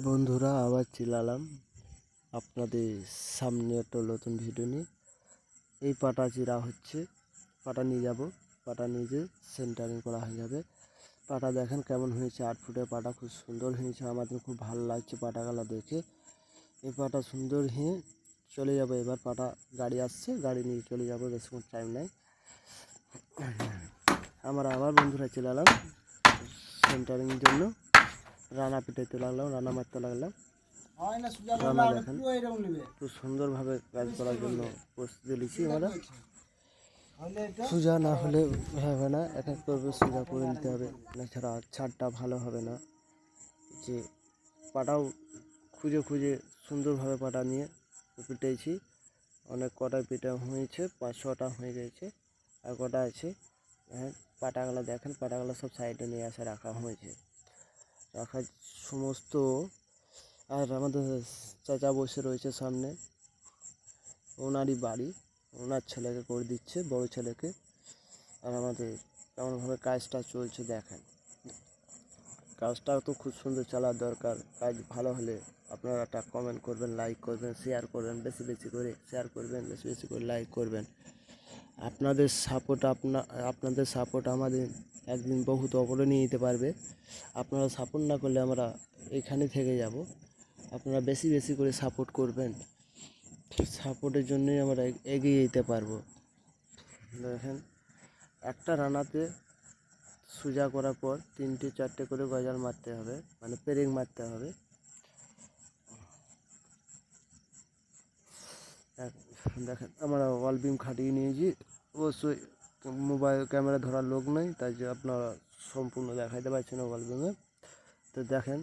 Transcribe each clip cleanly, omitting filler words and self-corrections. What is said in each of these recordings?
বন্ধুরা, আবার চিলালাম আপনাদের সামনে একটা নতুন ভিডিও নিয়ে। এই পাটা চিরা হচ্ছে, পাটা নিয়ে যাব, পাটা নিয়ে যেয়ে সেন্টারিং করা হয়ে যাবে। পাটা দেখেন কেমন হয়েছে, 8 ফুটের পাটা খুব সুন্দর হয়েছে। আমাদের খুব ভালো লাগছে পাটাগুলো দেখে। এই পাটা সুন্দর হয়ে চলে যাবে। এবার পাটা গাড়ি আসছে, গাড়ি নিয়ে চলে যাবো, বেশিক্ষণ টাইম নেই। আমরা আবার বন্ধুরা চিলালাম সেন্টারিংয়ের জন্য। রানা পিটাইতে লাগলাম, রানা মারতে লাগলাম। রানা দেখেন খুব সুন্দরভাবে কাজ করার জন্য প্রস্তুতি নিচ্ছি আমরা। সোজা না হলে হবে না, এক এক করে সোজা করে নিতে হবে, এছাড়া ছাদটা ভালো হবে না। যে পাটাও খুঁজে খুঁজে সুন্দরভাবে পাটা নিয়ে পিটেছি। অনেক কটা পিটা হয়েছে, 5-6টা হয়ে গেছে, আর কটা আছে। হ্যাঁ, পাটাগুলো দেখেন, পাটাগুলো সব সাইডে নিয়ে আসে রাখা হয়েছে, রাখা সমস্ত। আর আমাদের চাচা বসে রয়েছে সামনে, ওনারই বাড়ি, ওনার ছেলেকে করে দিচ্ছে, বড় ছেলেকে। আর আমাদের কেমনভাবে কাজটা চলছে দেখেন। কাজটাও তো খুব সুন্দর চলার দরকার। কাজ ভালো হলে আপনারা একটা কমেন্ট করবেন, লাইক করবেন, শেয়ার করবেন, বেশি বেশি করে শেয়ার করবেন, বেশি বেশি করে লাইক করবেন। আপনাদের সাপোর্ট আমাদের একদিন বহুত ওপরে নিয়ে যেতে পারবে। আপনারা সাপোর্ট না করলে আমরা এখানে থেকে যাব। আপনারা বেশি বেশি করে সাপোর্ট করবেন, সাপোর্টের জন্যই আমরা এগিয়ে যেতে পারবো। দেখেন, একটা রানাতে সোজা করার পর 3-4টে করে গজাল মারতে হবে, মানে পেরেক মারতে হবে। দেখেন, আমরা ওয়াল বিম খাটিয়ে নিয়েছি। অবশ্যই মোবাইল ক্যামেরা ধরার লোক নেই, তাই যে আপনারা সম্পূর্ণ দেখাইতে পারছি না ওয়াল বিমে। তো দেখেন,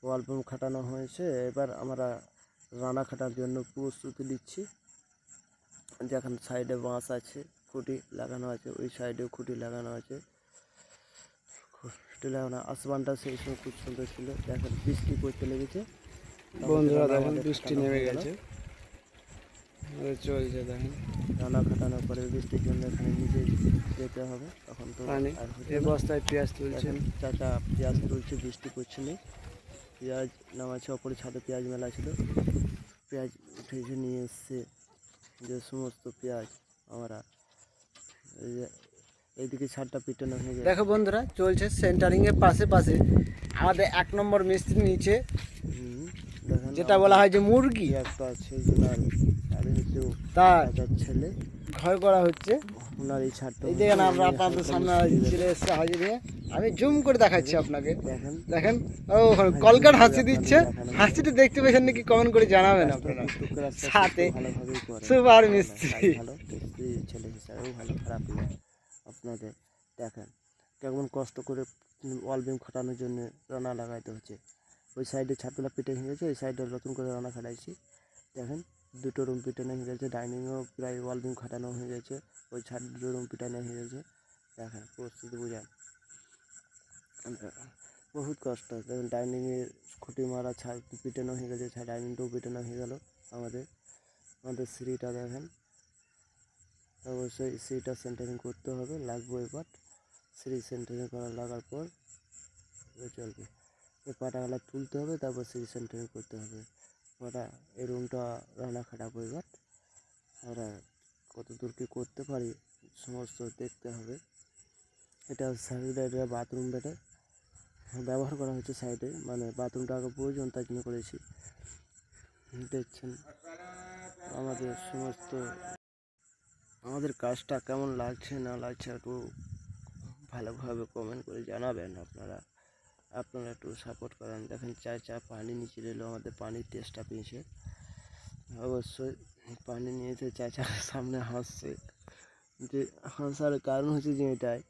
ওয়াল বিম খাটানো হয়েছে। এবার আমরা রানা খাটার জন্য প্রস্তুতি নিচ্ছি। দেখেন, সাইডে বাঁশ আছে, খুঁটি লাগানো আছে, ওই সাইডেও খুঁটি লাগানো আছে। খুঁটি লাগানো, আসমানটা সেই সময় খুব সুন্দর ছিল। দেখেন, বৃষ্টি পড়তে লেগেছে বন্ধুরা, দেখেন বৃষ্টি নেমে গেছে, চলছে। দেখেন রানা খাটানোর পরে বৃষ্টির জন্য এখানে নিচে যেতে হবে, তখন তো আর হচ্ছে এই না। বস্তায় পেঁয়াজ তুলছে। চাচা পেঁয়াজ তুলছে, বৃষ্টি পড়ছে না, পেঁয়াজ নামাচ্ছে। ওপরে ছাদে পেঁয়াজ মেলা ছিল, পেঁয়াজ উঠেছে নিয়ে এসছে। যে সমস্ত পেঁয়াজ আমরা এই যে এইদিকে ছাদটা পিটানো হয়ে গেছে। দেখো বন্ধুরা, চলছে সেন্টারিং এর পাশে পাশে আমাদের 1 নম্বর মিস্ত্রি নিচে, দেখেন যেটা বলা হয় যে মুরগি, একটা আছে আর হচ্ছে তার চাচার ছেলে ঘর করা হচ্ছে। ওনার এই ছাদটা। এই দেখেন, আমরা আপনাদের সামনে চলে এসেছে হাজির হয়ে। আমি জুম করে দেখাচ্ছি আপনাকে। দেখেন দেখেন, ও কলকাট হাসি দিচ্ছে। হাসিটা দেখতে পেয়েছেন নাকি কমেন্ট করে জানাবেন আপনারা। সাথে ভালোভাবেই করে, সুপার মিস্ত্রি। ভালো মিস্ত্রি ছেলে হিসাবেও ভালো, খারাপ না আপনাদের। দেখেন কেমন কষ্ট করে ওয়াল বিম খাটানোর জন্য রানা লাগাইতে হচ্ছে। ওই সাইডে ছাদগুলো পিটে হয়ে গেছে, ওই সাইডে নতুন করে রানা খাটাইছি। দেখেন, 2টো রুম পিটানো হয়ে গেছে, ডাইনিংও প্রায় ওয়াল বিম খাটানো হয়ে গেছে, ওই ছাদ 2টো রুম পিটানো হয়ে গেছে। দেখেন পরিস্থিতি বোঝান, বহুত কষ্ট। দেখেন, ডাইনিংয়ে খুঁটি মারা, ছাদ পিটানো হয়ে গেছে, ডাইনিংটাও পিটানো হয়ে গেল। আমাদের সিঁড়িটা দেখেন, অবশ্যই সিঁড়িটা সেন্টারিং করতে হবে, লাগবে এবার। সিঁড়ি সেন্টারিং লাগার পর চলবে। এই পাটাগুলা তুলতে হবে, তারপর সিঁড়ি সেন্টারিং করতে হবে। পাটা এই রুমটা রান্না খাটাবো এবার। আমরা কত দূর কী করতে পারি সমস্ত দেখতে হবে। এটা সাইডে এটা বাথরুম বেডে ব্যবহার করা হচ্ছে সাইডে, মানে বাথরুমটা আগে প্রয়োজন, তাই জন্য করেছি। দেখছেন আমাদের কাজটা কেমন লাগছে না লাগছে একটু ভালোভাবে কমেন্ট করে জানাবেন। আপনারা একটু সাপোর্ট করেন। দেখেন, চাচা পানি নিচে এলো, আমাদের পানির টেস্টটা পেয়েছে। অবশ্যই পানি নিয়েছে, চাচা সামনে হাসছে। যে হাসার কারণ হচ্ছে যে এটাই,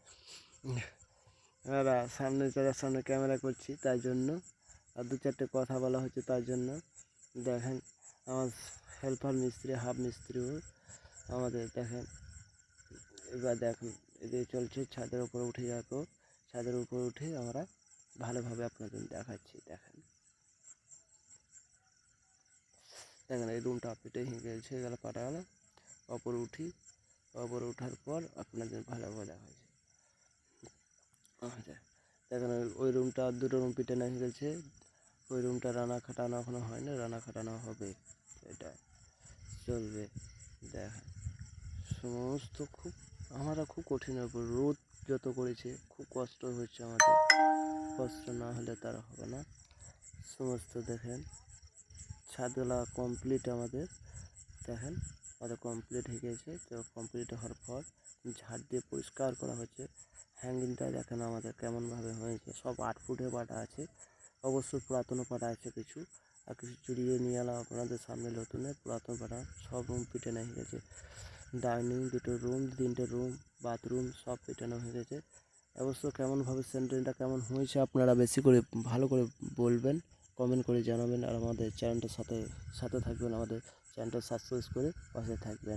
আমরা সামনে চাচার সামনে ক্যামেরা করছি তাই জন্য, আর 2-4টে কথা বলা হচ্ছে তার জন্য। দেখেন, আমার হেল্পার মিস্ত্রি, হাফ মিস্ত্রিও আমাদের। দেখেন, এবার দেখুন এদিকে চলছে, ছাদের উপরে উঠে যাবো। ছাদের উপরে উঠে আমরা ভালোভাবে আপনাদের দেখাচ্ছি। দেখেন দেখেন, এই রুমটা পেটে হয়ে গেছে, গেল পাটা গেল। ওপরে উঠি, ওপরে ওঠার পর আপনাদের ভালোভাবে দেখাচ্ছি। আচ্ছা, দেখেন ওই রুমটা 2টো রুম পিটানো হয়ে গেছে, ওই রুমটা রানা খাটানো এখনো হয়নি, রানা খাটানো হবে, এটা চলবে। দেখেন সমস্ত খুব আমরা খুব কঠিন উপর রোদ যত করেছে খুব কষ্ট হচ্ছে আমাদের, কষ্ট না হলে তার হবে না। সমস্ত দেখেন ছাদওয়ালা কমপ্লিট আমাদের, দেখেন আমাদের কমপ্লিট হয়ে গেছে। তো কমপ্লিট হওয়ার পর ঝাড় দিয়ে পরিষ্কার করা হচ্ছে। হ্যাঙ্গিংটা দেখেন আমাদের কেমনভাবে হয়েছে, সব 8 ফুটের পাটা আছে, অবশ্য পুরাতনও পাটা আছে কিছু, আর কিছু চুরিয়ে নিয়ে এলাম আপনাদের সামনে নতুনের পুরাতন পাটা। সব রুম পিটানো হয়ে গেছে, ডাইনিং 2টো রুম 3টে রুম বাথরুম সব পিটানো হয়ে গেছে। অবশ্য কেমনভাবে সেন্টারিংটা কেমন হয়েছে আপনারা বেশি করে ভালো করে বলবেন, কমেন্ট করে জানাবেন। আর আমাদের চ্যানেলটার সাথে থাকবেন, আমাদের চ্যানেলটা সাবস্ক্রাইব করে পাশে থাকবেন।